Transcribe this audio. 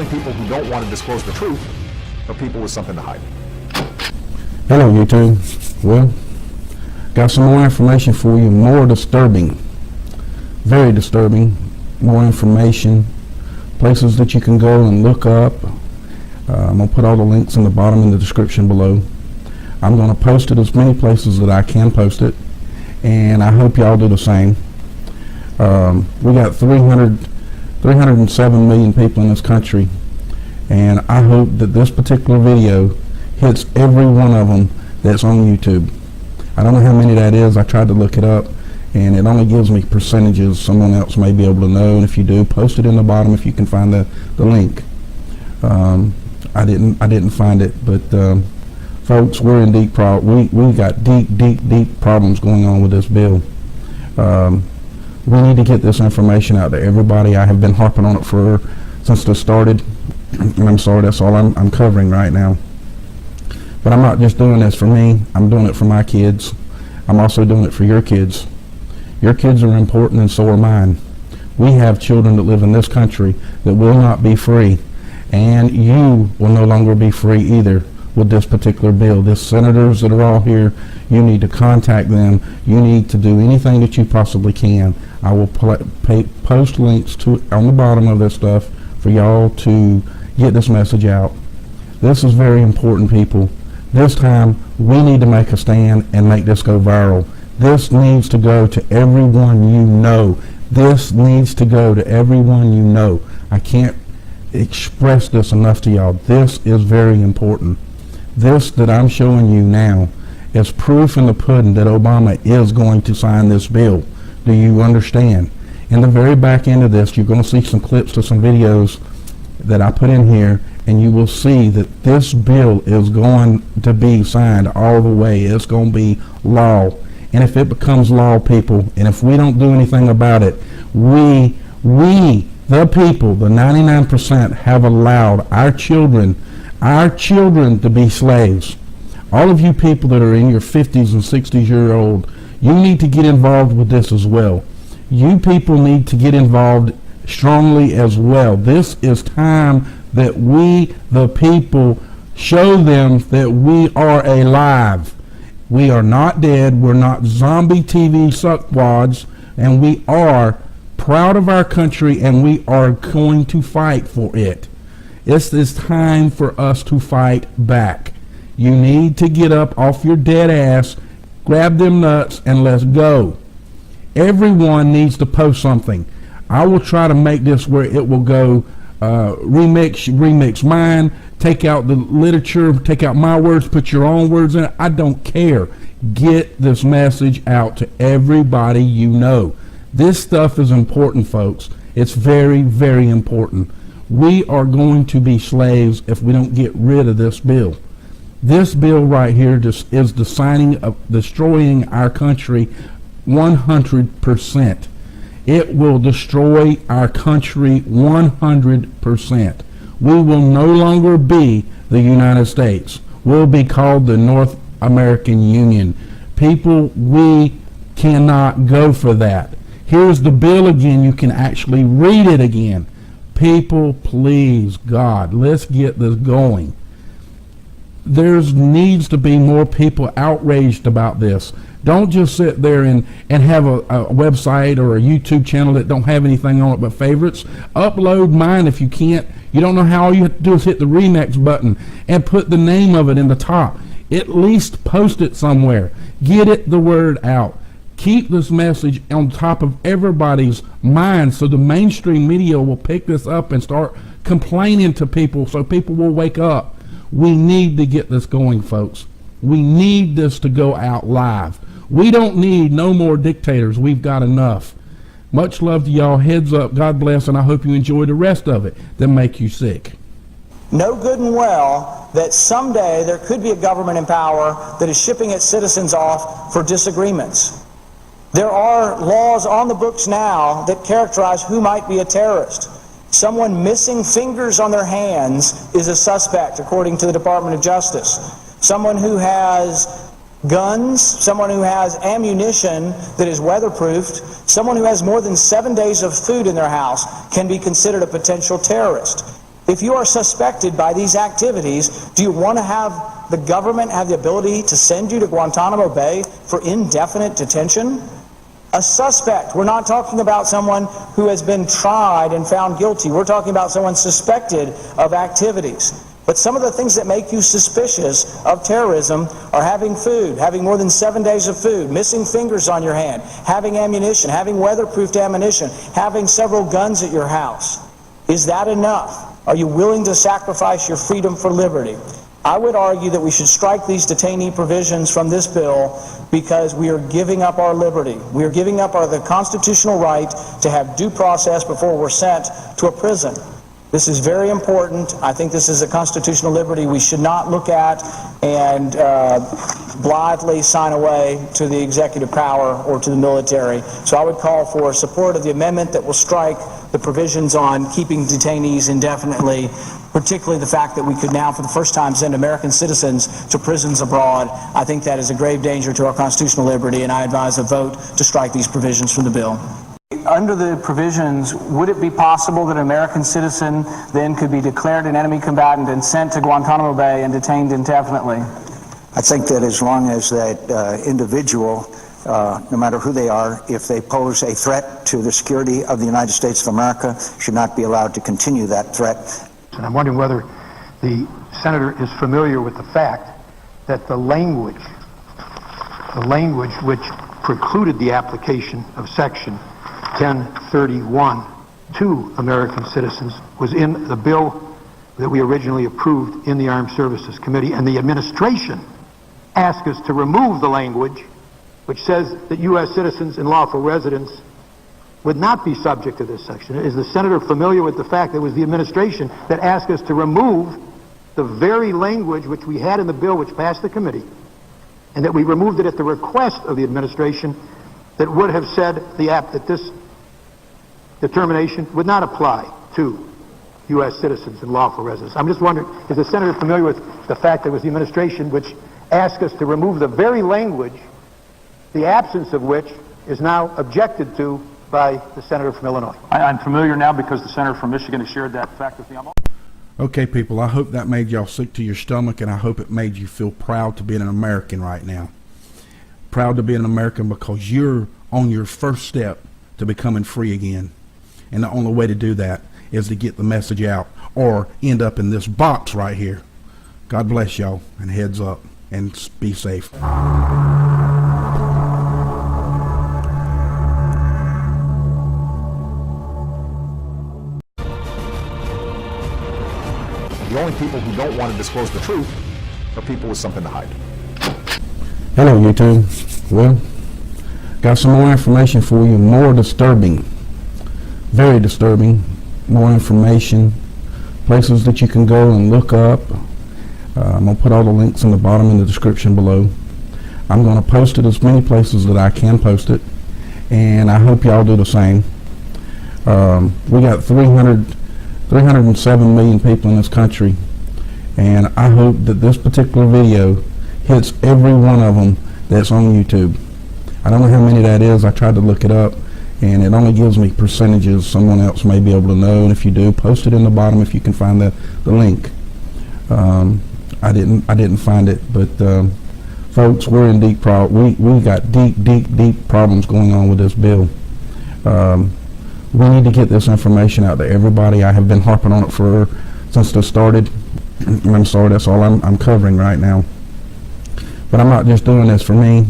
only people who don't want to disclose the truth are people with something to hide. Hello, YouTube. Well, got some more information for you, more disturbing, very disturbing, more information, places that you can go and look up. I'm going to put all the links in the bottom in the description below. I'm going to post it as many places that I can post it, and I hope y'all do the same. We got 307 million people in this country, and I hope that this particular video hits every one of them that's on YouTube. I don't know how many that is. I tried to look it up, and it only gives me percentages. Someone else may be able to know, and if you do, post it in the bottom if you can find the link. I didn't find it, but folks, we're in deep we got deep problems going on with this bill. We need to get this information out to everybody. I have been harping on it since this started, and I'm sorry, that's all I'm covering right now. But I'm not just doing this for me. I'm doing it for my kids. I'm also doing it for your kids. Your kids are important, and so are mine. We have children that live in this country that will not be free, and you will no longer be free either with this particular bill. The senators that are all here, you need to contact them. You need to do anything that you possibly can. I will post links on the bottom of this stuff for y'all to get this message out. This is very important, people. This time, we need to make a stand and make this go viral. This needs to go to everyone you know. This needs to go to everyone you know. I can't express this enough to y'all. This is very important. This that I'm showing you now is proof in the pudding that Obama is going to sign this bill. Do you understand? In the very back end of this, you're going to see some clips to some videos that I put in here, and you will see that this bill is going to be signed all the way. It's going to be law. And if it becomes law, people, and if we don't do anything about it, we, the people, the 99%, have allowed our children to be slaves. All of you people that are in your 50s and 60s-year-old, you need to get involved with this as well. You people need to get involved strongly as well. This is time that we, the people, show them that we are alive. We are not dead. We're not zombie TV suckwads, and we are proud of our country, and we are going to fight for it. It's this time for us to fight back. You need to get up off your dead ass, grab them nuts, and let's go. Everyone needs to post something. I will try to make this where it will go remix mine, take out the literature, take out my words, put your own words in it. I don't care. Get this message out to everybody you know. This stuff is important, folks. It's very, very important. We are going to be slaves if we don't get rid of this bill. This bill right here just is destroying our country 100%. It will destroy our country 100%. We will no longer be the United States. We'll be called the North American Union. People, we cannot go for that. Here's the bill again. You can actually read it again. People, please, God, let's get this going. There needs to be more people outraged about this. Don't just sit there and have a website or a YouTube channel that don't have anything on it but favorites. Upload mine if you can't. You don't know how. All you have to do is hit the remix button and put the name of it in the top. At least post it somewhere. Get the word out. Keep this message on top of everybody's mind so the mainstream media will pick this up and start complaining to people so people will wake up. We need to get this going, folks. We need this to go out live. We don't need no more dictators. We've got enough. Much love to y'all. Heads up. God bless, and I hope you enjoy the rest of it that make you sick. Know good and well that someday there could be a government in power that is shipping its citizens off for disagreements. There are laws on the books now that characterize who might be a terrorist. Someone missing fingers on their hands is a suspect, according to the Department of Justice. Someone who has guns, someone who has ammunition that is weatherproofed, someone who has more than 7 days of food in their house can be considered a potential terrorist. If you are suspected by these activities, do you want to have the government have the ability to send you to Guantanamo Bay for indefinite detention? A suspect. We're not talking about someone who has been tried and found guilty. We're talking about someone suspected of activities. But some of the things that make you suspicious of terrorism are having food, having more than 7 days of food, missing fingers on your hand, having ammunition, having weatherproofed ammunition, having several guns at your house. Is that enough? Are you willing to sacrifice your freedom for liberty? I would argue that we should strike these detainee provisions from this bill because we are giving up our liberty. We are giving up the constitutional right to have due process before we're sent to a prison. This is very important. I think this is a constitutional liberty we should not look at and blithely sign away to the executive power or to the military. So I would call for support of the amendment that will strike the provisions on keeping detainees indefinitely, particularly the fact that we could now for the first time send American citizens to prisons abroad. I think that is a grave danger to our constitutional liberty, and I advise a vote to strike these provisions from the bill. Under the provisions, would it be possible that an American citizen then could be declared an enemy combatant and sent to Guantanamo Bay and detained indefinitely? I think that as long as that individual, no matter who they are, if they pose a threat to the security of the United States of America, should not be allowed to continue that threat. And I'm wondering whether the senator is familiar with the fact that the language which precluded the application of Section 1031 to American citizens was in the bill that we originally approved in the Armed Services Committee, and the administration asked us to remove the language which says that U.S. citizens and lawful residents would not be subject to this section. Is the senator familiar with the fact that it was the administration that asked us to remove the very language which we had in the bill which passed the committee, and that we removed it at the request of the administration, that would have said that this determination would not apply to U.S. citizens and lawful residents? I'm just wondering, is the senator familiar with the fact that it was the administration which asked us to remove the very language, the absence of which is now objected to by the senator from Illinois? I'm familiar now because the senator from Michigan has shared that fact with me. Okay, people, I hope that made y'all sick to your stomach, and I hope it made you feel proud to be an American right now. Proud to be an American because you're on your first step to becoming free again. And the only way to do that is to get the message out or end up in this box right here. God bless y'all, and heads up, and be safe. The only people who don't want to disclose the truth are people with something to hide. Hello, YouTube. Well, got some more information for you, more disturbing, very disturbing, more information, places that you can go and look up. I'm going to put all the links in the bottom in the description below. I'm going to post it as many places that I can post it, and I hope y'all do the same. We got 307 million people in this country, and I hope that this particular video hits every one of them that's on YouTube. I don't know how many that is. I tried to look it up, and it only gives me percentages. Someone else may be able to know, and if you do, post it in the bottom if you can find the link. I didn't find it, but folks, we're in deep problem. We got deep problems going on with this bill. We need to get this information out to everybody. I have been harping on it since this started. I'm sorry, that's all I'm covering right now. But I'm not just doing this for me.